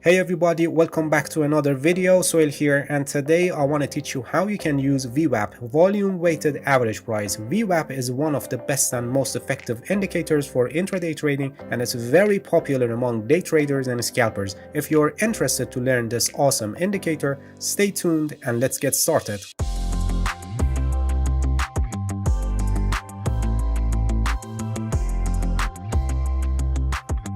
Hey everybody, welcome back to another video. Soil here, and today I want to teach you how you can use VWAP, Volume Weighted Average Price. VWAP is one of the best and most effective indicators for intraday trading, and it's very popular among day traders and scalpers. If you're interested to learn this awesome indicator, stay tuned and let's get started.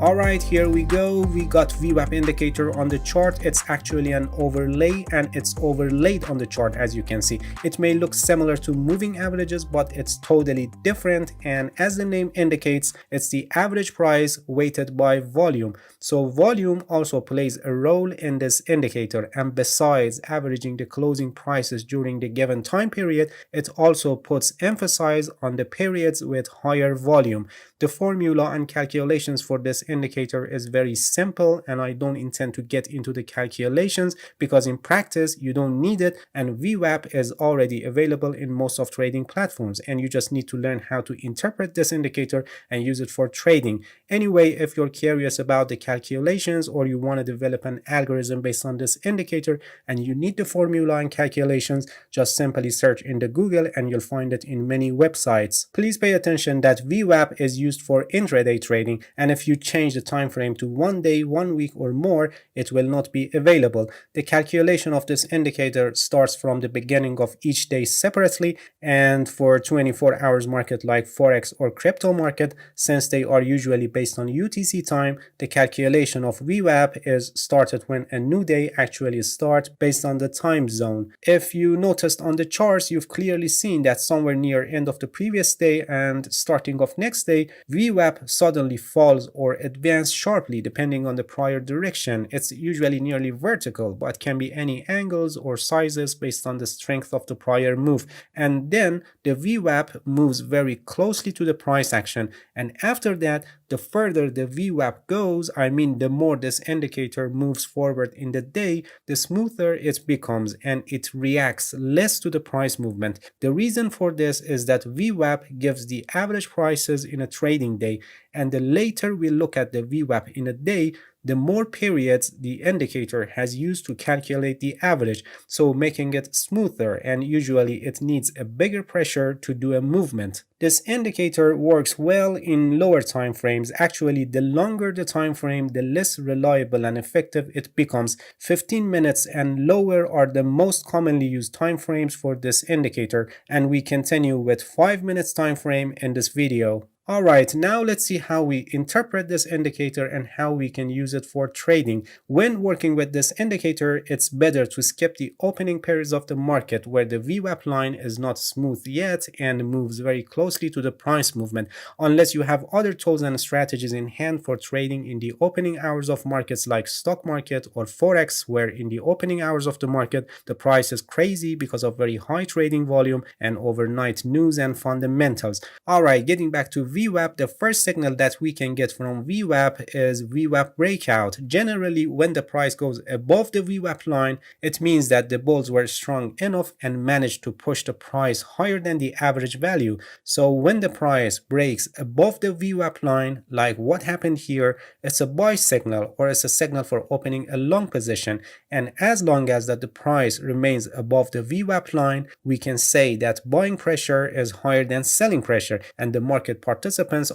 Alright, here we go. We got VWAP indicator on the chart. It's actually an overlay and it's overlaid on the chart, as you can see. It may look similar to moving averages, but it's totally different, and as the name indicates, it's the average price weighted by volume. So volume also plays a role in this indicator, and besides averaging the closing prices during the given time period, it also puts emphasis on the periods with higher volume. The formula and calculations for this indicator is very simple, and I don't intend to get into the calculations because in practice you don't need it, and VWAP is already available in most of trading platforms, and you just need to learn how to interpret this indicator and use it for trading. Anyway, if you're curious about the calculations or you want to develop an algorithm based on this indicator and you need the formula and calculations, just simply search in the Google and you'll find it in many websites. Please pay attention that VWAP is used for intraday trading, and if you change the time frame to 1 day, 1 week or more, it will not be available. The calculation of this indicator starts from the beginning of each day separately, and for 24 hours market like forex or crypto market, since they are usually based on UTC time, the calculation of VWAP is started when a new day actually starts based on the time zone. If you noticed on the charts, you've clearly seen that somewhere near end of the previous day and starting of next day, VWAP suddenly falls or advances sharply depending on the prior direction. It's usually nearly vertical, but can be any angles or sizes based on the strength of the prior move. And then the VWAP moves very closely to the price action, and after that, the further the VWAP goes, the more this indicator moves forward in the day, the smoother it becomes and it reacts less to the price movement. The reason for this is that VWAP gives the average prices in a trading day, and the later we look at the VWAP in a day, the more periods the indicator has used to calculate the average, so making it smoother, and usually it needs a bigger pressure to do a movement. This indicator works well in lower time frames. Actually, the longer the time frame, the less reliable and effective it becomes. 15 minutes and lower are the most commonly used time frames for this indicator, and we continue with 5 minutes time frame in this video. Alright, now let's see how we interpret this indicator and how we can use it for trading. When working with this indicator, it's better to skip the opening periods of the market where the VWAP line is not smooth yet and moves very closely to the price movement, unless you have other tools and strategies in hand for trading in the opening hours of markets like stock market or forex, where in the opening hours of the market the price is crazy because of very high trading volume and overnight news and fundamentals. Alright, getting back to VWAP, the first signal that we can get from VWAP is VWAP breakout. Generally, when the price goes above the VWAP line, it means that the bulls were strong enough and managed to push the price higher than the average value. So when the price breaks above the VWAP line, like what happened here, it's a buy signal or it's a signal for opening a long position. And as long as that the price remains above the VWAP line, we can say that buying pressure is higher than selling pressure, and the market participants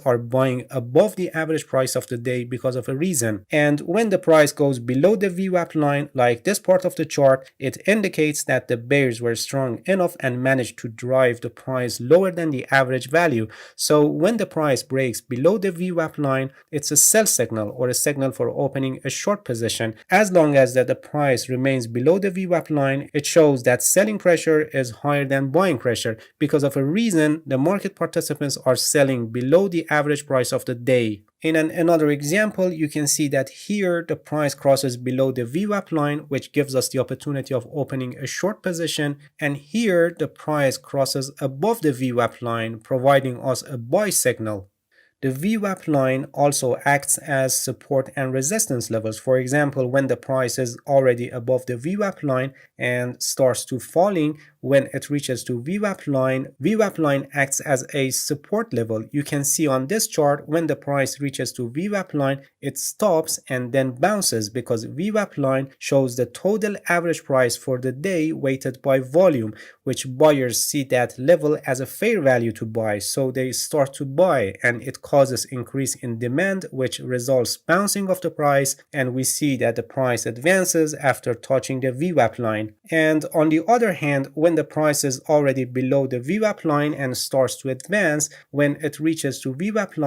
are buying above the average price of the day because of a reason. And when the price goes below the VWAP line, like this part of the chart, it indicates that the bears were strong enough and managed to drive the price lower than the average value. So when the price breaks below the VWAP line, it's a sell signal or a signal for opening a short position. As long as that the price remains below the VWAP line, it shows that selling pressure is higher than buying pressure. Because of a reason, the market participants are selling below the average price of the day. In another example, you can see that here the price crosses below the VWAP line, which gives us the opportunity of opening a short position, and here the price crosses above the VWAP line, providing us a buy signal. The VWAP line also acts as support and resistance levels. For example, when the price is already above the VWAP line and starts to falling, when it reaches to VWAP line acts as a support level. You can see on this chart, when the price reaches to VWAP line, it stops and then bounces because VWAP line shows the total average price for the day weighted by volume, which buyers see that level as a fair value to buy, so they start to buy, and it causes increase in demand, which results bouncing of the price, and we see that the price advances after touching the VWAP line. And on the other hand, when the price is already below the VWAP line and starts to advance, when it reaches to VWAP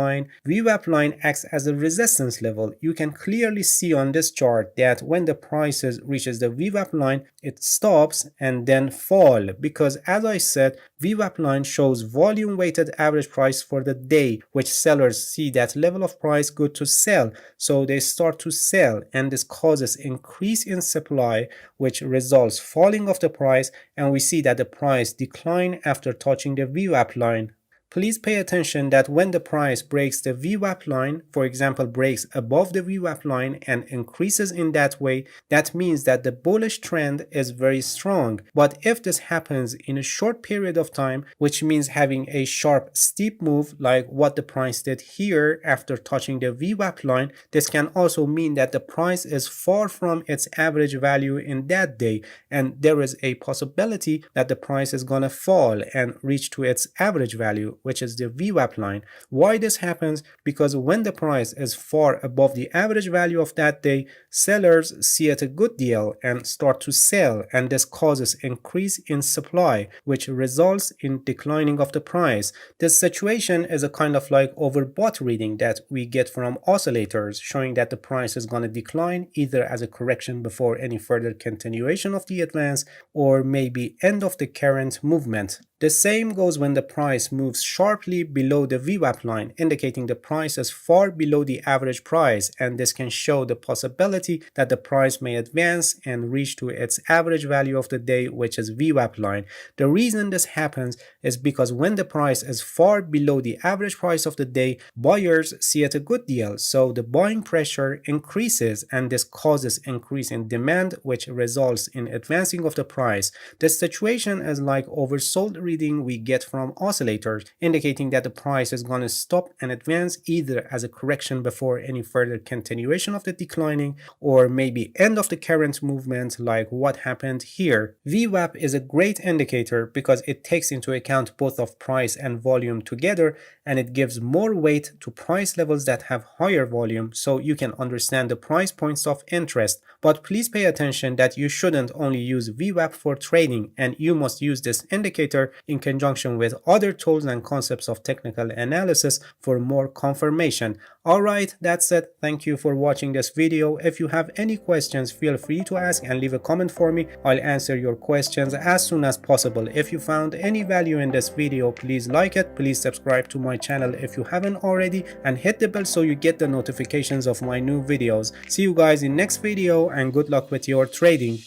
line acts as a resistance level. You can clearly see on this chart that when the price reaches the VWAP line, it stops and then fall, because as I said, VWAP line shows volume weighted average price for the day, which sellers see that level of price good to sell, so they start to sell, and this causes increase in supply, which results falling of the price, and we see that the price decline after touching the VWAP line. Please pay attention that when the price breaks the VWAP line, for example breaks above the VWAP line and increases in that way, that means that the bullish trend is very strong. But if this happens in a short period of time, which means having a sharp steep move like what the price did here after touching the VWAP line, this can also mean that the price is far from its average value in that day, and there is a possibility that the price is gonna fall and reach to its average value, which is the VWAP line. Why this happens? Because when the price is far above the average value of that day, sellers see it a good deal and start to sell, and this causes increase in supply, which results in declining of the price. This situation is a kind of like overbought reading that we get from oscillators, showing that the price is going to decline either as a correction before any further continuation of the advance, or maybe end of the current movement. The same goes when the price moves sharply below the VWAP line, indicating the price is far below the average price, and this can show the possibility that the price may advance and reach to its average value of the day, which is VWAP line. The reason this happens is because when the price is far below the average price of the day, buyers see it a good deal, so the buying pressure increases, and this causes increase in demand, which results in advancing of the price. This situation is like oversold reading we get from oscillators, indicating that the price is going to stop and advance either as a correction before any further continuation of the declining, or maybe end of the current movement like what happened here. VWAP is a great indicator because it takes into account both of price and volume together, and it gives more weight to price levels that have higher volume, so you can understand the price points of interest. But please pay attention that you shouldn't only use VWAP for trading, and you must use this indicator in conjunction with other tools and concepts of technical analysis for more confirmation. Alright, that's it. Thank you for watching this video. If you have any questions, feel free to ask and leave a comment for me. I'll answer your questions as soon as possible. If you found any value in this video, please like it. Please subscribe to my channel if you haven't already, and hit the bell so you get the notifications of my new videos. See you guys in next video, and good luck with your trading.